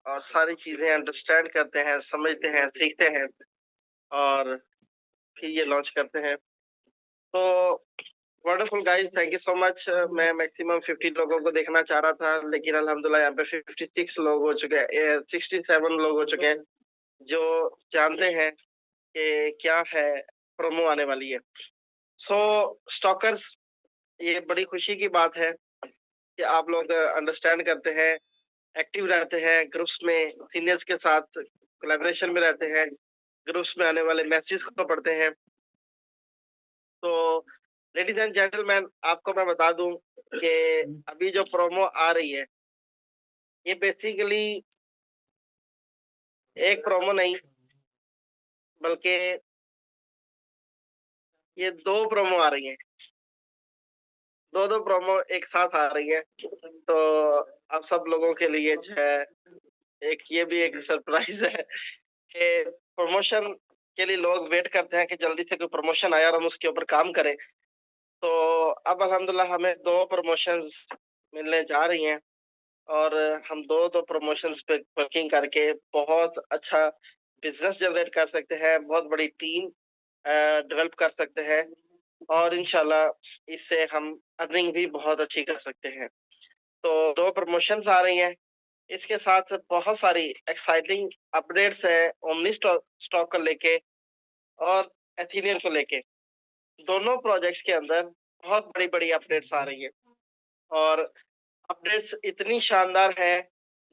और सारी चीज़ें अंडरस्टैंड करते हैं, समझते हैं, सीखते हैं और फिर ये लॉन्च करते हैं। तो wonderful guys, thank you so much. मैं मैक्सिमम 50 लोगों को देखना चाह रहा था, लेकिन अल्हम्दुलिल्लाह यहाँ पे 56 लोग हो चुके हैं, 67 लोग हो चुके हैं, जो जानते हैं कि क्या है, प्रोमो आने वाली है। सो स्टॉकर्स, ये बड़ी खुशी की बात है कि आप लोग अंडरस्टैंड करते हैं, एक्टिव रहते हैं, ग्रुप्स में सीनियर्स के साथ कोलैबोरेशन में रहते हैं, ग्रुप्स में आने वाले मैसेज को पढ़ते हैं। तो लेडीज एंड जेंटलमैन, आपको मैं बता दूं कि अभी जो प्रोमो आ रही है, ये बेसिकली एक प्रोमो नहीं, बल्कि ये 2 प्रोमो आ रही हैं। 2-2 प्रोमो एक साथ आ रही है। तो आप सब लोगों के लिए जो है, एक ये भी एक सरप्राइज़ है कि प्रमोशन के लिए लोग वेट करते हैं कि जल्दी से कोई प्रमोशन आए और हम उसके ऊपर काम करें। तो अब अल्हम्दुलिल्लाह हमें 2 प्रमोशंस मिलने जा रही हैं और हम 2-2 प्रमोशंस पे वर्किंग करके बहुत अच्छा बिज़नेस जनरेट कर सकते हैं, बहुत बड़ी टीम डेवलप कर सकते हैं और इंशाल्लाह इससे हम अर्निंग भी बहुत अच्छी कर सकते हैं। तो 2 प्रमोशंस आ रही हैं। इसके साथ बहुत सारी एक्साइटिंग अपडेट्स हैं ओमनी स्टॉक को लेके और एथीनियन को लेके। दोनों प्रोजेक्ट्स के अंदर बहुत बड़ी-बड़ी अपडेट्स आ रही हैं और अपडेट्स इतनी शानदार हैं,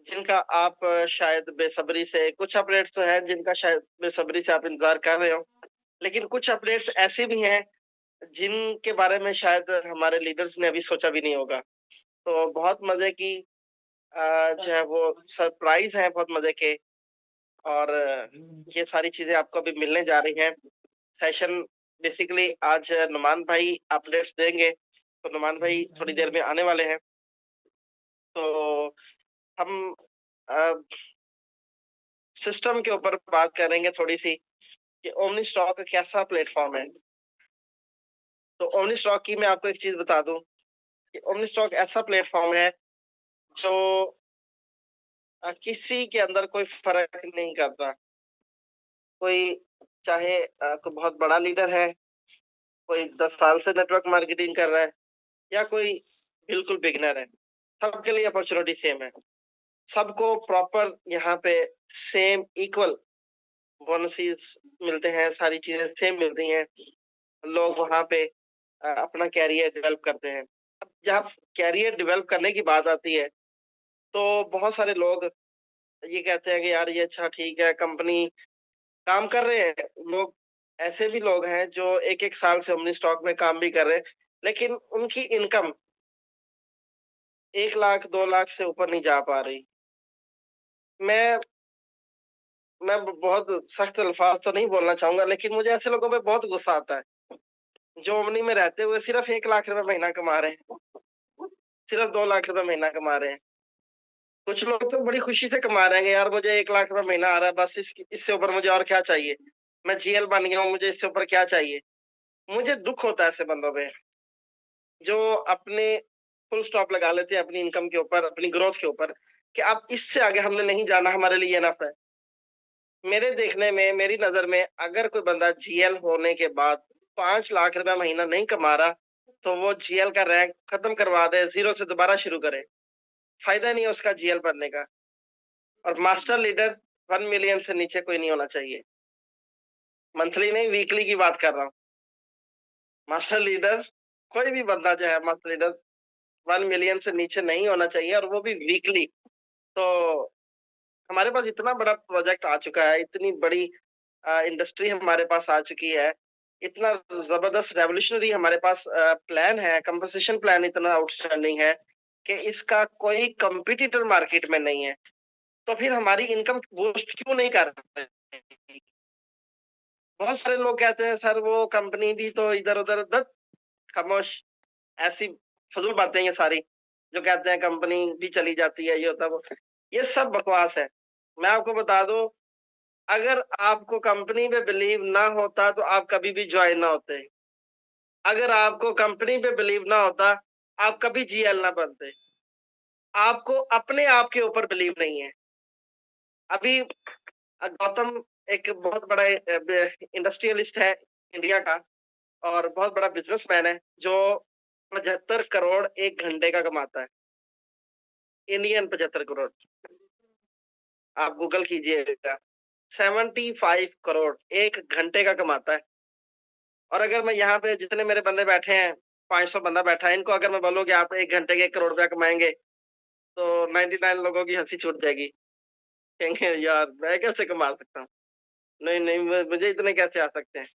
जिनका आप शायद बेसब्री से, कुछ अपडेट्स तो हैं जिनका शायद बेसब्री से आप इंतज़ार कर रहे हो। लेकिन कुछ अपडेट्स ऐसी भी हैं, जिनके बारे में शायद हमारे लीडर्स ने अभी सोचा भी नहीं होगा। तो बहुत मज़े की जो है वो सरप्राइज़ है, बहुत मज़े के और ये सारी चीज़ें आपको अभी मिलने जा रही हैं। सेशन बेसिकली आज नुमान भाई अपडेट्स देंगे, तो नुमान भाई थोड़ी देर में आने वाले हैं। तो हम अ, सिस्टम के ऊपर बात करेंगे थोड़ी-सी कि ओमनी स्टॉक कैसा प्लेटफ़ॉर्म है। तो ओमनी स्टॉक की मैं आपको एक चीज़ बता दूँ कि ओमनी स्टॉक ऐसा प्लेटफ़ॉर्म है जो किसी के अंदर कोई फ़र्क नहीं करता। कोई चाहे कोई बहुत बड़ा लीडर है, कोई 10 साल से नेटवर्क मार्केटिंग कर रहा है या कोई बिल्कुल बिगिनर है, सबके लिए अपॉर्च्युनिटी सेम है। सबको प्रॉपर यहाँ पे सेम इक्वल बोनसेस मिलते हैं, सारी चीज़ें सेम मिलती हैं। लोग वहाँ पे अपना करियर डेवलप करते हैं। अब जहाँ करियर डेवलप करने की बात आती है, तो बहुत सारे लोग ये कहते हैं कि यार ये अच्छा ठीक है, कंपनी काम कर रहे हैं। लोग ऐसे भी लोग हैं जो 1-1 साल से ओमनी स्टॉक में काम भी कर रहे हैं, लेकिन उनकी इनकम 1 लाख, 2 लाख से ऊपर नहीं जा पा रही। मैं मैं बहुत सख्त अल्फाज तो नहीं बोलना चाहूँगा, लेकिन मुझे ऐसे लोगों पे बहुत गुस्सा आता है, जो ओमनी में रहते हुए सिर्फ़ 1 लाख रुपए महीना कमा रहे हैं, सिर्फ़ 2 लाख रुपए महीना कमा रहे हैं। कुछ लोग तो बड़ी खुशी से कमा रहे हैं कि यार मुझे 1 लाख रुपए महीना आ रहा है, बस इससे ऊपर मुझे और क्या चाहिए? मैं जीएल बन गया हूँ, मुझे इससे ऊपर क्या चाहिए? मुझे दुःख होता है ऐसे बंदों पे, जो अपने फुल स्टॉप लगा लेते हैं अपनी इनकम के ऊपर, अपनी ग्रोथ के ऊपर कि अब इससे आगे हमने नहीं जाना, हमारे लिए इनफ है। मेरे देखने में, मेरी नज़र में अगर कोई बंदा जीएल होने के बाद 5 लाख रुपए महीना नहीं कमा रहा, तो वो जीएल का रैंक खत्म करवा दे, ज़ीरो से दोबारा शुरू करे। फ़ायदा नहीं है उसका जीएल बनने का। और मास्टर लीडर 1 मिलियन से नीचे कोई नहीं होना चाहिए। मंथली नहीं, वीकली की बात कर रहा हूँ। मास्टर लीडर, कोई भी बंदा जो है मास्टर लीडर 1 मिलियन से नीचे नहीं होना चाहिए और वो भी वीकली। तो हमारे पास इतना बड़ा प्रोजेक्ट आ चुका है, इतनी बड़ी इंडस्ट्री हमारे पास आ चुकी है, इतना ज़बरदस्त रेवोल्यूशनरी हमारे पास प्लान है, कंपोज़िशन प्लान इतना आउटस्टैंडिंग है कि इसका कोई कॉम्पिटिटर मार्केट में नहीं है। तो फिर हमारी इनकम बूस्ट क्यों नहीं कर रहे? बहुत सारे लोग कहते हैं सर वो कंपनी भी तो इधर-उधर धत खामोश, ऐसी फ़िज़ूल बातें ये सारी, जो कहते हैं कंपनी भी चली जाती है, ये होता है वो। ये सब बकवास है। मैं आपको बता दूँ, अगर आपको कंपनी पे बिलीव ना होता तो आप कभी भी जॉइन ना होते। अगर आपको कंपनी पे बिलीव ना होता, आप कभी जीएल ना बनते। आपको अपने आप के ऊपर बिलीव नहीं है। अभी गौतम एक बहुत बड़ा इंडस्ट्रियलिस्ट है इंडिया का, और बहुत बड़ा बिजनेसमैन है, जो 75 करोड़ एक घंटे का कमाता है। इंडियन 75 करोड़, आप गूगल कीजिएगा। 75 करोड़ एक घंटे का कमाता है। और अगर मैं यहाँ पे जितने मेरे बंदे बैठे हैं, 500 बंदा बैठा है, इनको अगर मैं बोलूँ कि आप एक घंटे के 1 करोड़ रुपया कमाएंगे, तो 99 लोगों की हंसी छूट जाएगी। कहेंगे यार मैं कैसे कमा सकता हूँ, नहीं नहीं मुझे इतने कैसे आ सकते हैं।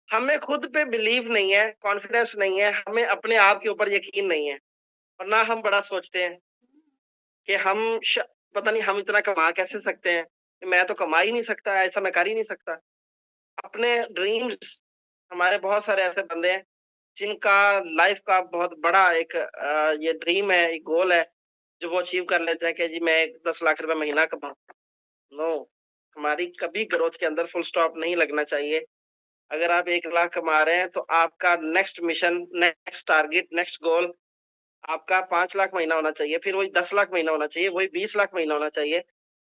हमें खुद पे बिलीव नहीं है, कॉन्फिडेंस नहीं है, हमें अपने आप के ऊपर यकीन नहीं है, और ना हम बड़ा सोचते हैं कि पता नहीं हम इतना कमा कैसे सकते हैं, मैं तो कमा ही नहीं सकता, ऐसा मैं कर ही नहीं सकता। अपने ड्रीम्स, हमारे बहुत सारे ऐसे बंदे हैं जिनका लाइफ का बहुत बड़ा एक ये ड्रीम है, एक गोल है, जो वो अचीव कर लेते हैं कि जी मैं 10 लाख रुपए महीना कमाऊं। नो, हमारी कभी ग्रोथ के अंदर फुल स्टॉप नहीं लगना चाहिए। अगर आप 1 लाख कमा रहे हैं तो आपका next mission, next target, next गोल आपका 5 लाख महीना होना चाहिए, फिर वही 10 लाख महीना होना चाहिए, वही 20 लाख महीना होना चाहिए।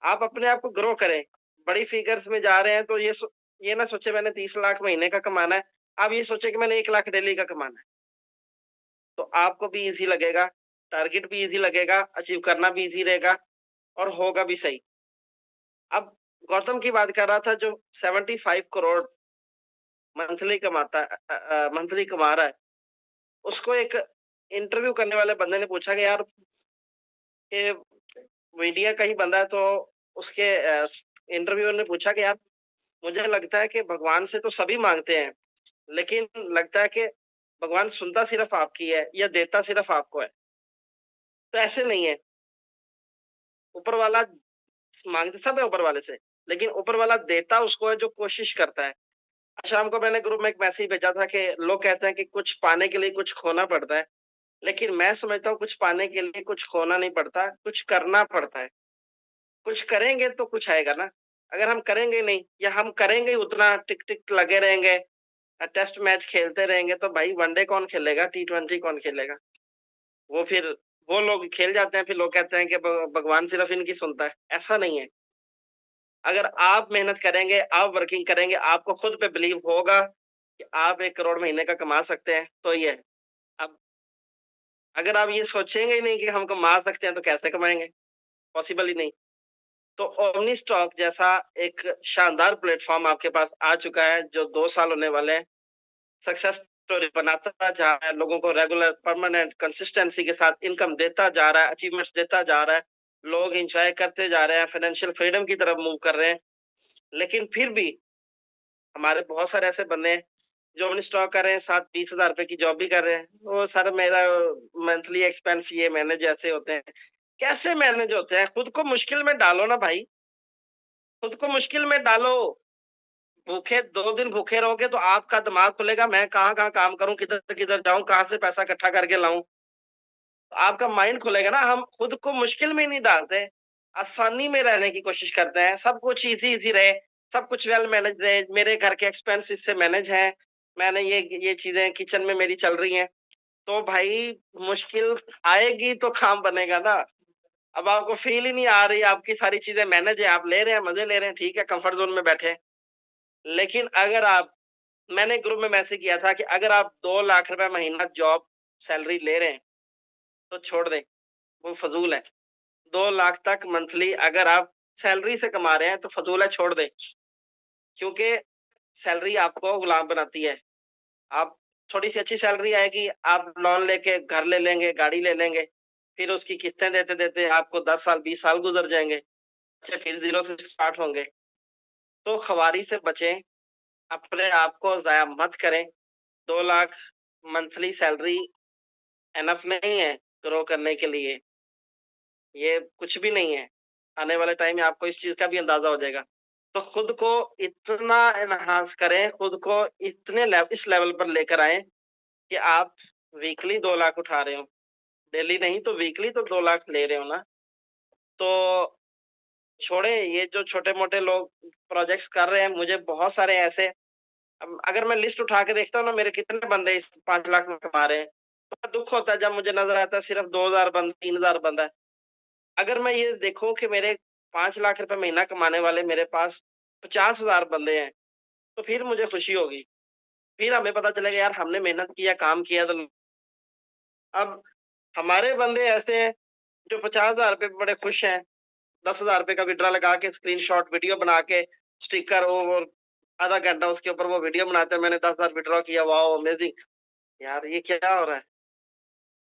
आप अपने आप को ग्रो करें। बड़ी फिगर्स में जा रहे हैं तो ये ना सोचे मैंने 30 लाख महीने का कमाना है, आप ये सोचे कि मैंने 1 लाख डेली का कमाना है। तो आपको भी इजी लगेगा, टारगेट भी इजी लगेगा, अचीव करना भी इजी रहेगा, और होगा भी सही। अब गौतम की बात कर रहा था, जो 75 करोड़ मंथली कमाता है, मंथली कमा रहा है, उसको एक इंटरव्यू करने वाले बंदे ने पूछा कि यार ये मीडिया का ही बंदा है, तो उसके इंटरव्यूअर ने पूछा कि यार मुझे लगता है कि भगवान से तो सभी मांगते हैं, लेकिन लगता है कि भगवान सुनता सिर्फ आपकी है या देता सिर्फ आपको है। तो ऐसे नहीं है, ऊपर वाला मांगते सब है ऊपर वाले से, लेकिन ऊपर वाला देता उसको है जो कोशिश करता है। शाम को मैंने ग्रुप में एक मैसेज भेजा था कि लोग कहते हैं कि कुछ पाने के लिए कुछ खोना पड़ता है, लेकिन मैं समझता हूँ कुछ पाने के लिए कुछ खोना नहीं पड़ता, कुछ करना पड़ता है। कुछ करेंगे तो कुछ आएगा ना। अगर हम करेंगे नहीं, या हम करेंगे ही उतना, टिक टिक लगे रहेंगे, टेस्ट मैच खेलते रहेंगे, तो भाई वनडे कौन खेलेगा, T20 कौन खेलेगा। वो फिर वो लोग खेल जाते हैं, फिर लोग कहते हैं कि भगवान सिर्फ इनकी सुनता है। ऐसा नहीं है। अगर आप मेहनत करेंगे, आप वर्किंग करेंगे, आपको खुद पे बिलीव होगा कि आप 1 करोड़ महीने का कमा सकते हैं, तो ये अब अगर आप ये सोचेंगे ही नहीं कि हम कमा सकते हैं, तो कैसे कमाएंगे, पॉसिबल ही नहीं। तो ओमनी स्टॉक जैसा एक शानदार प्लेटफॉर्म आपके पास आ चुका है, जो 2 साल होने वाले हैं, सक्सेस स्टोरी बनाता जा रहा है, लोगों को रेगुलर परमानेंट कंसिस्टेंसी के साथ इनकम देता जा रहा है, अचीवमेंट्स देता जा रहा है, लोग एंजॉय करते जा रहे हैं, फाइनेंशियल फ्रीडम की तरफ मूव कर रहे हैं। लेकिन फिर भी हमारे बहुत सारे ऐसे बंदे हैं जो अपनी स्टॉक कर रहे हैं, 7-20 हज़ार रुपए की जॉब भी कर रहे हैं। वो सर मेरा मंथली एक्सपेंस ये मैनेज ऐसे होते हैं। कैसे मैनेज होते हैं? खुद को मुश्किल में डालो ना भाई, खुद को मुश्किल में डालो। भूखे 2 दिन भूखे रहोगे तो आपका दिमाग खुलेगा, मैं कहाँ कहाँ काम करूं, किधर किधर जाऊं, कहाँ से पैसा इकट्ठा करके लाऊं। तो आपका माइंड खुलेगा ना। हम खुद को मुश्किल में नहीं डालते, आसानी में रहने की कोशिश करते हैं। सब कुछ इजी इजी रहे, सब कुछ वेल मैनेज रहे, मेरे घर के एक्सपेंस इससे मैनेज हैं, मैंने ये चीजें किचन में मेरी चल रही हैं, तो भाई मुश्किल आएगी तो काम बनेगा ना। अब आपको फील ही नहीं आ रही, आपकी सारी चीजें मैनेज है, आप ले रहे हैं, मजे ले रहे हैं, ठीक है, कंफर्ट जोन में बैठे हैं। लेकिन अगर आप, मैंने ग्रुप में मैसेज किया था कि अगर आप 2 लाख रुपए महीना जॉब सैलरी ले रहे हैं तो छोड़ दें, वो फजूल है। 2 लाख तक मंथली अगर आप सैलरी से कमा रहे हैं तो फजूल है, छोड़ दें। क्योंकि सैलरी आपको गुलाम बनाती है। आप थोड़ी सी अच्छी सैलरी आएगी, आप लोन लेके घर ले लेंगे, गाड़ी ले लेंगे, फिर उसकी किस्तें देते देते आपको 10 साल 20 साल गुजर जाएंगे, अच्छा फिर जीरो से स्टार्ट होंगे। तो ख्वारी से बचें, अपने आप को जाया मत करें। 2 लाख मंथली सैलरी एनफ नहीं है ग्रो करने के लिए, ये कुछ भी नहीं है। आने वाले टाइम में आपको इस चीज का भी अंदाजा हो जाएगा। तो खुद को इतना एनहांस करें, खुद को इस लेवल पर लेकर आए कि आप वीकली 2 लाख उठा रहे हो, डेली नहीं तो वीकली तो 2 लाख ले रहे हो ना। तो छोड़े ये जो छोटे मोटे लोग प्रोजेक्ट्स कर रहे हैं, मुझे बहुत सारे ऐसे, अगर मैं लिस्ट उठा के देखता हूँ ना, मेरे कितने बंदे इस 5 लाख में कमा रहे हैं, तो दुख होता है जब मुझे नजर आता है सिर्फ 2,000 बंदा, 3,000 बंदा है। अगर मैं ये देखूं कि मेरे 5 लाख रुपए महीना कमाने वाले मेरे पास 50,000 बंदे हैं, तो फिर मुझे खुशी होगी। फिर हमें पता चलेगा यार हमने मेहनत किया, काम किया तो अब हमारे बंदे ऐसे हैं जो 50,000 रुपए पे बड़े खुश हैं। 10,000 रुपए का विड्रॉ लगा के स्क्रीनशॉट वीडियो बना के स्टिकर वो आधा घंटा उसके ऊपर वो वीडियो बनाते हैं, मैंने 10,000 विड्रॉ किया, वाओ अमेजिंग। यार ये क्या हो रहा है?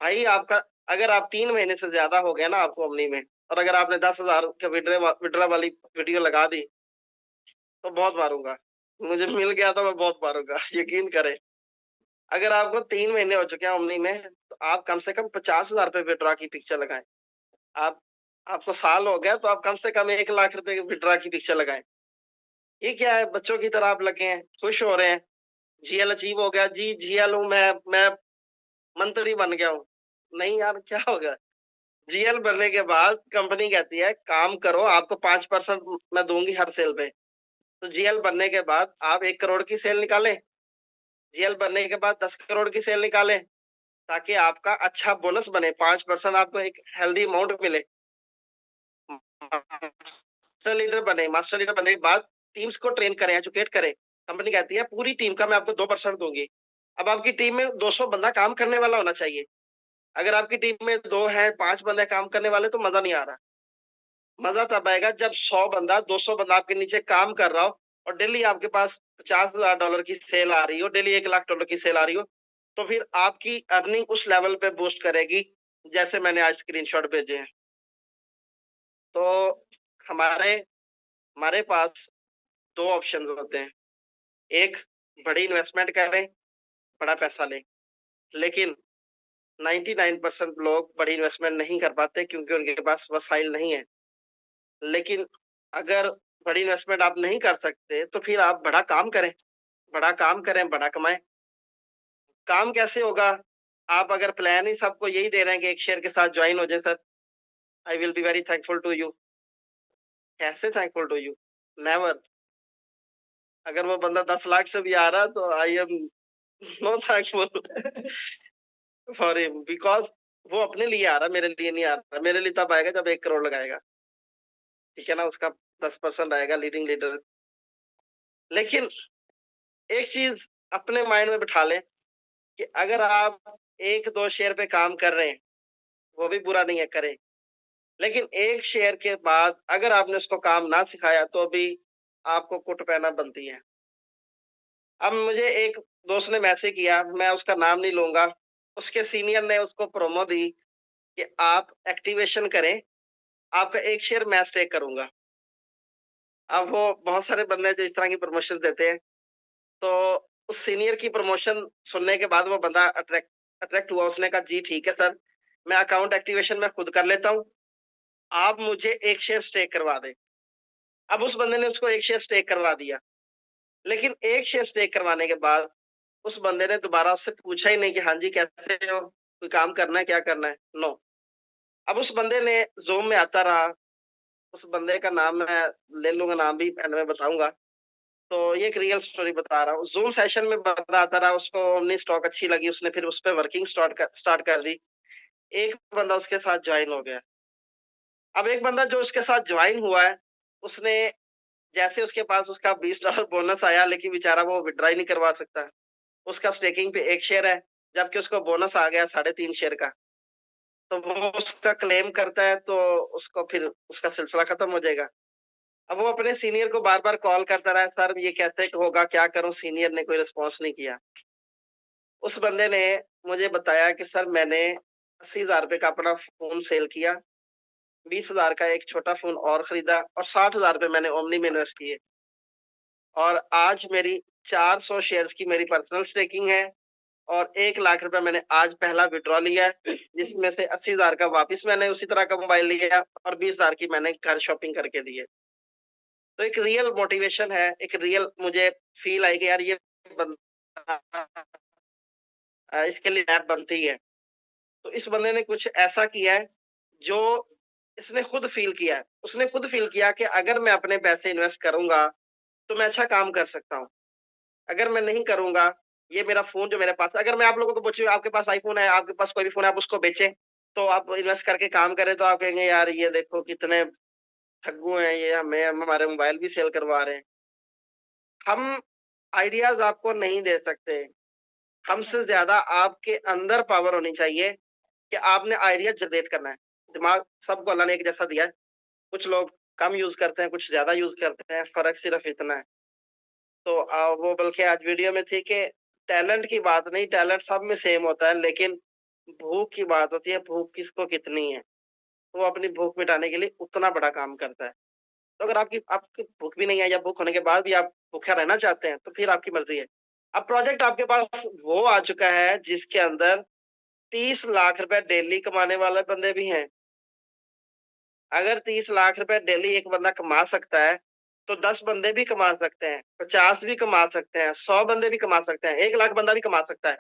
भाई आपका अगर आप 3 महीने से ज़्यादा हो गया ना आपको अमनी में, और अगर आपने 10,000 का विड्रॉ वाली वीडियो लगा दी, तो बहुत मारूँगा। मुझे मिल गया तो मैं बहुत मारूँगा, यकीन करें। अगर आपको 3 महीने हो चुके हैं अमनी में, तो आप कम से कम 50,000 रुपए विड्रॉ की पिक्चर लगाएँ। आप आपको साल हो गया तो आप कम से कम 1 लाख रुपए की विड्रॉ की पिक्चर लगाएँ। ये क्या है, बच्चों की तरह आप लगे हैं, खुश हो रहे हैं, जीएल अचीव हो गया, जी जीएल हूँ मैं मंत्री बन गया हूँ। नहीं यार क्या होगा? जीएल बनने के बाद कंपनी कहती है काम करो, आपको 5% मैं दूँगी हर सेल पे। तो जीएल बनने के बाद आप 1 करोड़ की सेल निकालें, जीएल बनने के बाद 10 करोड़ की सेल निकालें, ताकि आपका अच्छा बोनस बने, 5% आपको एक हेल्दी अमाउंट मिले। मास्टर लीडर बनने के बाद टीम्स को ट्रेन करें, एजुकेट करें। कंपनी कहती है पूरी टीम का मैं आपको 2% दूँगी। अब आपकी टीम में 200 बंदा काम करने वाला होना चाहिए। अगर आपकी टीम में 2 है, 5 बंदे काम करने वाले तो मज़ा नहीं आ रहा। मज़ा तब आएगा जब 100 बंदा, 200 बंदा आपके नीचे काम कर रहा हो और डेली आपके पास $50,000 की सेल आ रही हो, डेली $1,00,000 की सेल आ रही हो, तो फिर आपकी अर्निंग उस लेवल पे बूस्ट करेगी, जैसे मैंने आज स्क्रीनशॉट भेजे हैं। तो हमारे हमारे पास 2 ऑप्शंस होते हैं। एक, बड़ी इन्वेस्टमेंट करें, बड़ा पैसा लें। लेकिन 99% लोग बड़ी इन्वेस्टमेंट नहीं कर पाते क्योंकि उनके पास वसाइल नहीं है। लेकिन अगर बड़ी इन्वेस्टमेंट आप नहीं कर सकते, तो फिर आप बड़ा काम करें। बड़ा काम करें, बड़ा कमाएँ। काम कैसे होगा? आप अगर प्लान ही सबको यही दे रहे हैं कि एक शेयर के साथ जॉइन हो जाए sir, I will be very thankful to you. कैसे थैंकफुल टू यू? नेवर। अगर वो बंदा 10 लाख से भी आ रहा है तो I am no thankful for him, because वो अपने लिए आ रहा है, मेरे लिए नहीं आ रहा। मेरे लिए तब आएगा जब 1 करोड़ लगाएगा। ठीक है ना? उसका 10% आएगा लीडिंग लीडर। लेकिन एक चीज़ अपने माइंड में बिठा लें कि अगर आप 1-2 शेयर पे काम कर रहे हैं, वो भी बुरा नहीं है, करें। लेकिन 1 शेयर के बाद अगर आपने उसको काम ना सिखाया तो भी आपको कुट पहना बनती है। अब मुझे एक दोस्त ने मैसेज किया, मैं उसका नाम नहीं लूँगा। उसके सीनियर ने उसको प्रोमो दी कि आप एक्टिवेशन करें, आपका 1 शेयर मैं स्टेक करूँगा। अब वो बहुत सारे बंदे हैं जो इस तरह की प्रमोशन देते हैं। तो उस सीनियर की प्रमोशन सुनने के बाद वो बंदा अट्रैक्ट हुआ। उसने कहा जी ठीक है सर, मैं अकाउंट एक्टिवेशन मैं खुद कर लेता हूँ, आप मुझे 1 शेयर स्टेक करवा दें। अब उस बंदे ने उसको 1 शेयर स्टेक करवा दिया, लेकिन 1 शेयर स्टेक करवाने के बाद उस बंदे ने दोबारा उससे पूछा ही नहीं कि हाँ जी कैसे हो, कोई काम करना है, क्या करना है? नो। अब उस बंदे ने ज़ूम में आता रहा। उस बंदे का नाम मैं ले लूँगा, नाम भी एंड में बताऊँगा। तो ये एक रियल स्टोरी बता रहा हूँ। ज़ूम सेशन में बंदा आता रहा, उसको अपनी स्टॉक अच्छी लगी, उसने फिर उस पे वर्किंग स्टार्ट कर दी। एक बंदा उसके साथ जॉइन हो गया। अब एक बंदा जो उसके साथ जॉइन हुआ है, उसने जैसे उसके पास उसका $20 बोनस आया, लेकिन बेचारा वो विथड्रॉ ही नहीं करवा सकता। उसका स्टेकिंग पे 1 शेयर है, जबकि उसको बोनस आ गया 3.5 शेयर का। तो वो उसका क्लेम करता है तो उसको फिर उसका सिलसिला खत्म हो जाएगा। अब वो अपने सीनियर को बार-बार कॉल करता रहा, सर ये कैसे होगा, क्या करूँ? सीनियर ने कोई रिस्पॉन्स नहीं किया। उस बंदे ने मुझे बताया कि सर मैंने ₹80,000 का अपना फ़ोन सेल किया, 20,000 का एक छोटा फ़ोन और खरीदा और ₹60,000 मैंने ओमनी में इन्वेस्ट किए। और आज मेरी 400 शेयर्स की मेरी पर्सनल स्टेकिंग है और 1 लाख रुपए मैंने आज पहला विथड्रॉ लिया है, जिसमें से 80,000 का वापस मैंने उसी तरह का मोबाइल लिया और 20,000 की मैंने घर शॉपिंग करके दी है। तो एक रियल मोटिवेशन है, एक रियल मुझे फ़ील आई कि यार ये बंदा इसके लिए ऐप बनती है। तो इस बंदे ने कुछ ऐसा किया है जो इसने खुद फ़ील किया है। उसने खुद फ़ील किया कि अगर मैं अपने पैसे इन्वेस्ट करूँगा, तो मैं अच्छा काम कर सकता हूँ। अगर मैं नहीं करूँगा, ये मेरा फ़ोन जो मेरे पास, अगर मैं आप लोगों को पूछूँ आपके पास आईफ़ोन है, आपके पास कोई भी फ़ोन है, आप उसको बेचें, तो आप इन्वेस्ट करके काम करें तो आप कहेंगे यार ये देखो कितने ठग्गू हैं, ये हमें हमारे मोबाइल भी सेल करवा रहे हैं। हम आइडियाज आपको नहीं दे सकते। हमसे ज्यादा आपके अंदर पावर होनी चाहिए कि आपने आइडिया जनरेट करना है। दिमाग सबको अल्लाह ने एक जैसा दिया है। कुछ लोग कम यूज करते हैं, कुछ ज्यादा यूज करते हैं, फर्क सिर्फ इतना है। तो वो बल्कि आज वीडियो में थी कि टैलेंट की बात नहीं, टैलेंट सब में सेम होता है, लेकिन भूख की बात होती है, भूख किसको कितनी है। तो वो अपनी भूख मिटाने के लिए उतना बड़ा काम करता है। तो अगर आपकी भूख भी नहीं है या भूख होने के बाद भी आप भूखे रहना चाहते हैं, तो फिर आपकी मर्जी है। अब प्रोजेक्ट आपके पास वो आ चुका है जिसके अंदर 30 लाख रुपए डेली कमाने वाले बंदे भी हैं। अगर 30 लाख रुपए डेली एक बंदा कमा सकता है, तो 10 बंदे भी कमा सकते हैं, 50 भी कमा सकते हैं, 100 बंदे भी कमा सकते हैं, 1 लाख बंदा भी कमा सकता है।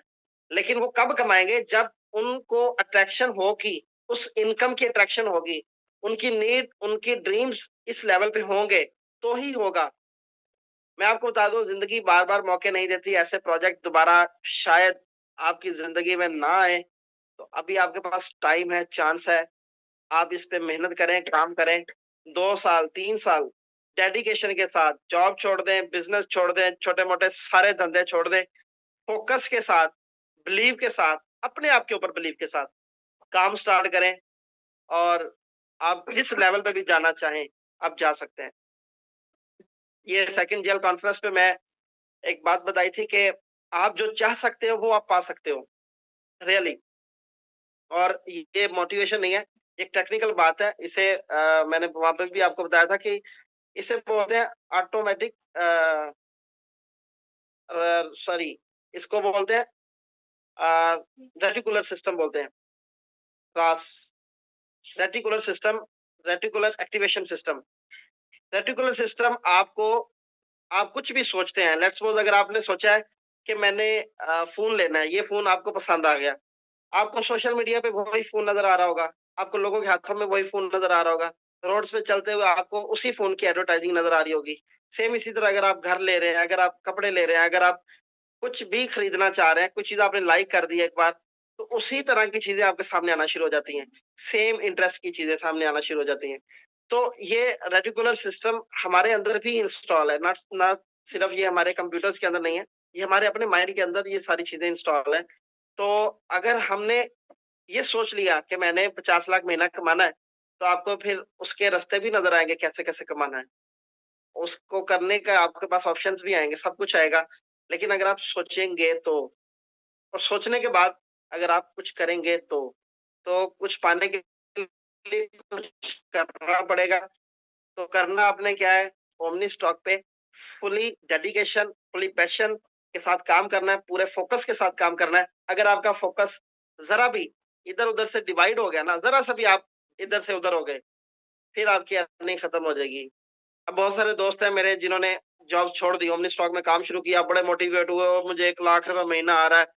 लेकिन वो कब कमाएंगे? जब उनको अट्रैक्शन होगी, उस इनकम की अट्रैक्शन होगी, उनकी नीड, उनकी ड्रीम्स इस लेवल पे होंगे, तो ही होगा। मैं आपको बता दूं, जिंदगी बार बार मौके नहीं देती। ऐसे प्रोजेक्ट दोबारा शायद आपकी जिंदगी में ना आए। तो अभी आपके पास टाइम है, चांस है। आप इस पे मेहनत करें, काम करें। 2 साल 3 साल डेडिकेशन के साथ जॉब छोड़ दें, बिजनेस छोड़ दें, छोटे मोटे सारे धंधे छोड़ दें, फोकस के साथ, बिलीव के साथ, अपने आप के ऊपर बिलीव के साथ काम स्टार्ट करें। और आप जिस लेवल पे भी जाना चाहें, आप जा सकते हैं। ये सेकंड जेल कॉन्फ्रेंस पे मैं एक बात बताई थी कि आप जो चाह सकते हो वो आप पा सकते हो, रियली। और ये मोटिवेशन नहीं है, एक टेक्निकल बात है। इसे मैंने वहां पे भी आपको बताया था कि इसे बोलते हैं ऑटोमेटिक, सॉरी, इसको बोलते हैं रेटिकुलर सिस्टम बोलते हैं। रास reticular system, reticular activation system. Reticular system आपको, आप कुछ भी सोचते हैं, लेट्स सपोज अगर आपने सोचा है कि मैंने फोन लेना है, ये फोन आपको पसंद आ गया, आपको सोशल मीडिया पे वही फोन नजर आ रहा होगा, आपको लोगों के हाथों में वही फोन नजर आ रहा होगा, रोड्स पे चलते हुए आपको उसी फोन की एडवर्टाइजिंग नजर आ रही होगी। सेम इसी तरह अगर आप घर ले रहे हैं, अगर आप कपड़े ले रहे हैं, अगर आप कुछ भी खरीदना चाह रहे हैं, कुछ चीज आपने लाइक कर दी है एक बार, तो उसी तरह की चीजें आपके सामने आना शुरू हो जाती हैं। सेम इंटरेस्ट की चीजें सामने आना शुरू हो जाती हैं। तो ये रेटिकुलर सिस्टम हमारे अंदर भी इंस्टॉल है, ना सिर्फ ये हमारे कंप्यूटर्स के अंदर नहीं है, ये हमारे अपने माइंड के अंदर ये सारी चीजें इंस्टॉल है। तो अगर हमने ये सोच लिया कि मैंने 50 लाख महीना कमाना है, तो आपको फिर उसके रास्ते भी नजर आएंगे कैसे कैसे कमाना है। उसको करने का आपके पास ऑप्शंस भी आएंगे, सब कुछ आएगा। लेकिन अगर आप सोचेंगे तो, और सोचने के बाद अगर आप कुछ करेंगे तो कुछ पाने के लिए कुछ करना पड़ेगा। तो करना आपने क्या है? ओमनी स्टॉक पे फुली डेडिकेशन, फुली पैशन के साथ काम करना है, पूरे फोकस के साथ काम करना है। अगर आपका फोकस जरा भी इधर उधर से डिवाइड हो गया ना, जरा सा भी आप इधर से उधर हो गए, फिर आपकी अर्निंग खत्म हो जाएगी। अब बहुत सारे दोस्त हैं मेरे जिन्होंने जॉब छोड़ दी, ओमनी स्टॉक में काम शुरू किया, बड़े मोटिवेट हुए और मुझे 1 लाख रुपए महीना आ रहा है।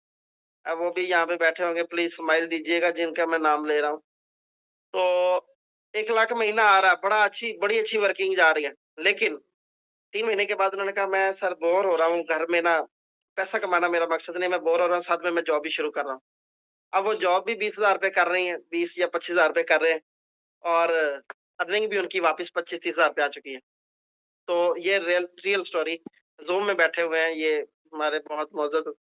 अब वो भी यहाँ पे बैठे होंगे, प्लीज स्माइल दीजिएगा जिनका मैं नाम ले रहा हूँ। तो 1 लाख महीना आ रहा है, बड़ी अच्छी वर्किंग जा रही है। लेकिन 3 महीने के बाद उन्होंने कहा मैं सर बोर हो रहा हूँ घर में ना, पैसा कमाना मेरा मकसद नहीं, मैं बोर हो रहा हूँ, साथ में मैं जॉब भी शुरू कर रहा हूँ। अब वो जॉब भी 20,000 रुपए कर रही है, 20 या 25,000 रुपए कर रहे हैं, और अर्निंग भी उनकी वापस 25-30,000 रुपए आ चुकी है। तो ये रियल स्टोरी। जूम में बैठे हुए हैं ये हमारे बहुत मौजूद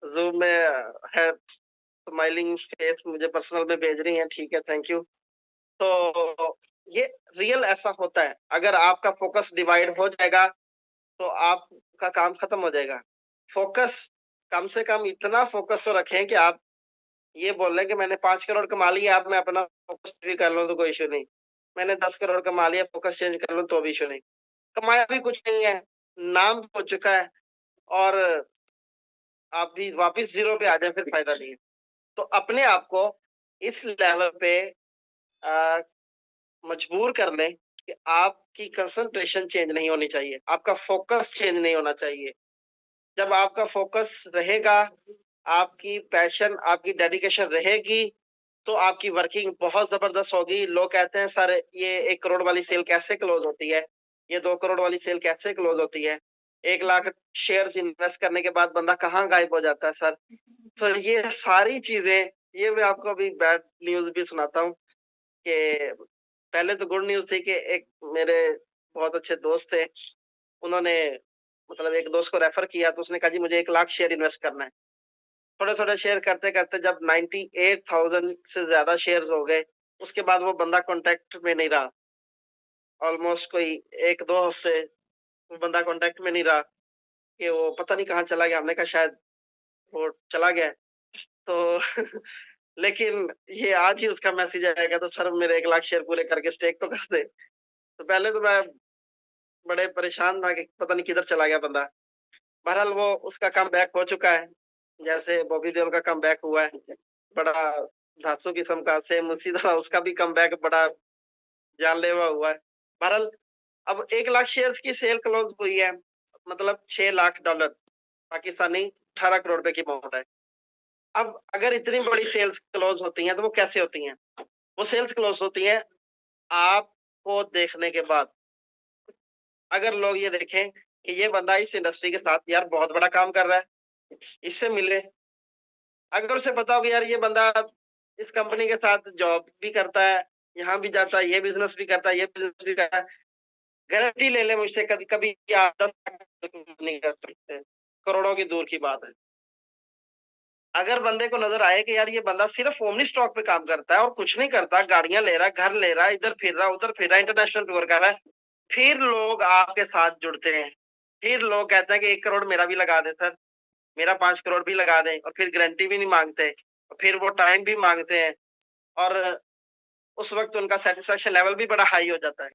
जूम में है, स्माइलिंग फेस मुझे पर्सनल में भेज रही हैं, ठीक है, थैंक यू। तो ये रियल ऐसा होता है। अगर आपका फोकस डिवाइड हो जाएगा तो आपका काम खत्म हो जाएगा। फोकस, कम से कम इतना फोकस तो रखें कि आप ये बोल रहे हैं कि मैंने 5 करोड़ कमा लिया, अब मैं अपना फोकस भी कर लूँ तो कोई इशू नहीं। मैंने 10 करोड़ कमा लिया, फोकस चेंज कर लूँ तो भी इशू नहीं। कमाया भी कुछ नहीं है, नाम भी हो चुका है, और आप भी वापस जीरो पे आ जाए फिर फायदा नहीं है। तो अपने आप को इस लेवल पे आ, मजबूर कर लें कि आपकी कंसंट्रेशन चेंज नहीं होनी चाहिए, आपका फोकस चेंज नहीं होना चाहिए। जब आपका फोकस रहेगा, आपकी पैशन, आपकी डेडिकेशन रहेगी, तो आपकी वर्किंग बहुत जबरदस्त होगी। लोग कहते हैं सर ये 1 करोड़ वाली सेल कैसे क्लोज होती है, ये 2 करोड़ वाली सेल कैसे क्लोज होती है, 1 लाख शेयर्स इन्वेस्ट करने के बाद बंदा कहाँ गायब हो जाता है सर। तो ये सारी चीजें, ये मैं आपको अभी बैड न्यूज भी सुनाता हूँ कि पहले तो गुड न्यूज़ थी कि एक मेरे बहुत अच्छे दोस्त थे, उन्होंने मतलब एक दोस्त को रेफ़र किया तो उसने कहा जी मुझे 1 लाख शेयर इन्वेस्ट करना है। थोड़े-थोड़े शेयर करते-करते जब 98,000 से ज़्यादा शेयर्स हो गए, उसके बाद वो बंदा कॉन्टैक्ट में नहीं रहा। ऑलमोस्ट कोई 1-2 हफ्ते वो बंदा कॉन्टैक्ट में नहीं रहा कि वो पता नहीं कहाँ चला गया। हमने कहा शायद वो चला गया है। तो लेकिन ये आज ही उसका मैसेज आएगा तो सर मेरे 1 लाख शेयर पूरे करके स्टेक तो कर दे। तो पहले तो मैं बड़े परेशान था कि पता नहीं किधर चला गया बंदा। बहरहाल वो उसका कमबैक हो चुका है। जैसे बॉबी देओल का कमबैक हुआ है, बड़ा धांसू किस्म का, सेम उसी तरह उसका भी कमबैक बड़ा जानलेवा हुआ है। बहरहाल अब 1 लाख शेयर्स की सेल क्लोज़ हुई है, मतलब $6 लाख पाकिस्तानी 18 करोड़ रुपए की अमाउंट है। अब अगर इतनी बड़ी सेल्स क्लोज़ होती हैं, तो वो कैसे होती हैं? वो सेल्स क्लोज़ होती हैं आपको देखने के बाद। अगर लोग ये देखें कि ये बंदा इस इंडस्ट्री के साथ यार बहुत बड़ा काम कर रहा है, इससे मिले। अगर उसे पता हो कि यार ये बंदा इस कंपनी के साथ जॉब भी करता है, यहाँ भी जाता है, ये बिज़नेस भी करता है, ये बिज़नेस भी करता है, गारंटी ले ले मुझसे कभी कभी आप 10 लाख नहीं कर सकते, करोड़ों की दूर की बात है। अगर बंदे को नज़र आए कि यार ये बंदा सिर्फ़ ओमनी स्टॉक पे काम करता है और कुछ नहीं करता, गाड़ियाँ ले रहा है, घर ले रहा है, इधर फिर रहा है, उधर फिर रहा है, इंटरनेशनल टूर कर रहा है, फिर लोग आपके साथ जुड़ते हैं। फिर लोग कहते हैं कि 1 करोड़ मेरा भी लगा दें सर, मेरा 5 करोड़ भी लगा दें और फिर गारंटी भी नहीं माँगते, और फिर वो टाइम भी माँगते हैं और उस वक़्त उनका सैटिस्फैक्शन लेवल भी बड़ा हाई हो जाता है।